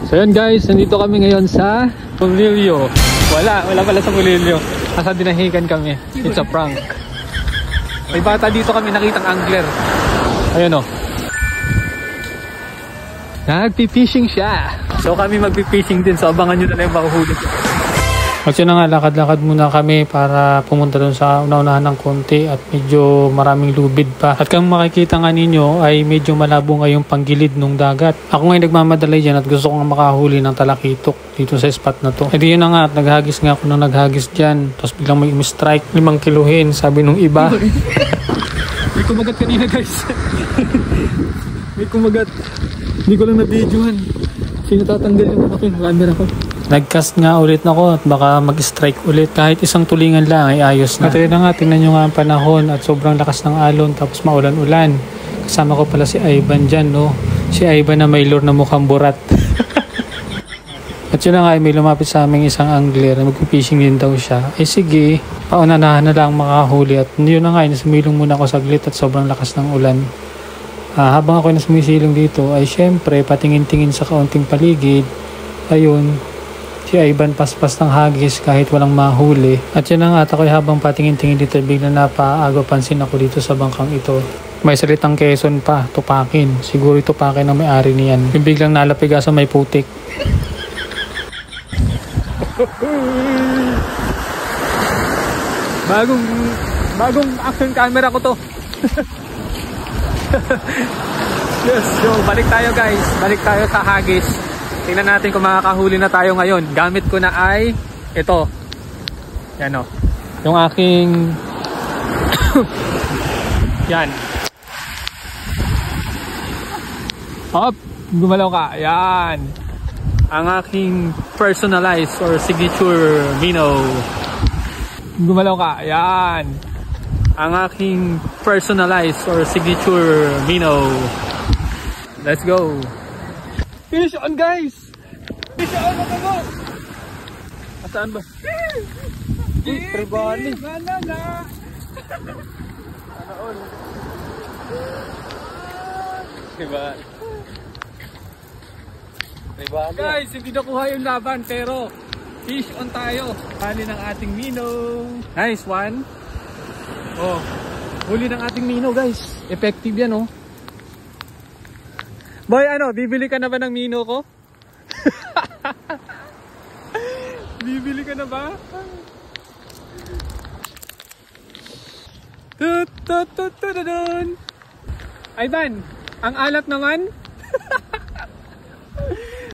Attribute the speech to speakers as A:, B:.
A: So yun guys, nandito kami ngayon sa Pulilio. Wala pala sa Pulilio. Nasa Dinahican kami. It's a prank. May bata dito kami nakitang angler. Ayun o. Nagpi-fishing siya. So kami magpi-fishing din. So abangan nyo na lang yung makuhuli. At yun na nga, lakad-lakad muna kami para pumunta doon sa una-unahan ng konti at medyo maraming lubid pa. At kung makikita nga ninyo ay medyo malabo nga yung panggilid ng dagat. Ako ngayon nagmamadali dyan at gusto kong makahuli ng talakitok dito sa spot na to. E di yun na nga, at naghagis nga ako ng naghagis dyan. Tapos biglang may strike 5 kiluhin, sabi nung iba. May kumagat kanina guys. May kumagat. Hindi ko lang na-videohan. Sino tatanggal yung camera ko? Nag-cast nga ulit ako at baka mag-strike ulit. Kahit isang tulingan lang ay ayos na. At yun na nga, tingnan nyo nga ang panahon at sobrang lakas ng alon tapos maulan-ulan. Kasama ko pala si Ivan dyan, no? Si Ivan na may lure na mukhang burat. At yun na nga, may lumapit sa aming isang angler na mag-fishing din daw siya. Eh sige, paunanahan na lang makahuli. At yun na nga, nasumilong muna ako saglit at sobrang lakas ng ulan. Habang ako nasumisilong dito ay syempre patingin-tingin sa kaunting paligid. Ayun, si Ivan paspas ng hagis kahit walang mahuli. At yun na nga, at ako'y habang patingin-tingin dito biglang napaagaw pansin ako dito sa bangkang ito. May salitang Quezon pa, tupakin. Siguro tupakin ang may-ari niyan. Yung biglang nalapiga sa may putik. bagong action camera ko to. Yes, so balik tayo guys. Balik tayo sa hagis. Tingnan natin kung makakahuli na tayo ngayon. Gamit ko na ay ito. Yan o. Yung aking yan. Hop, gumalaw ka. Yan. Ang aking personalized or signature minnow. Gumalaw ka. Yan. Ang aking personalized or signature minnow. Let's go. Fish on guys! Fish on mga mo! Asaan ba? Tribali! Banana! Diba? Tribali! Guys, hindi nakuha yung laban pero fish on tayo. Hali ng ating minnow. Nice one. Oh, huli ng ating minnow guys. Effective yan oh. Boy, ano, bibili ka na ba ng minnow ko? Bibili ka na ba? Ivan, ang alat naman.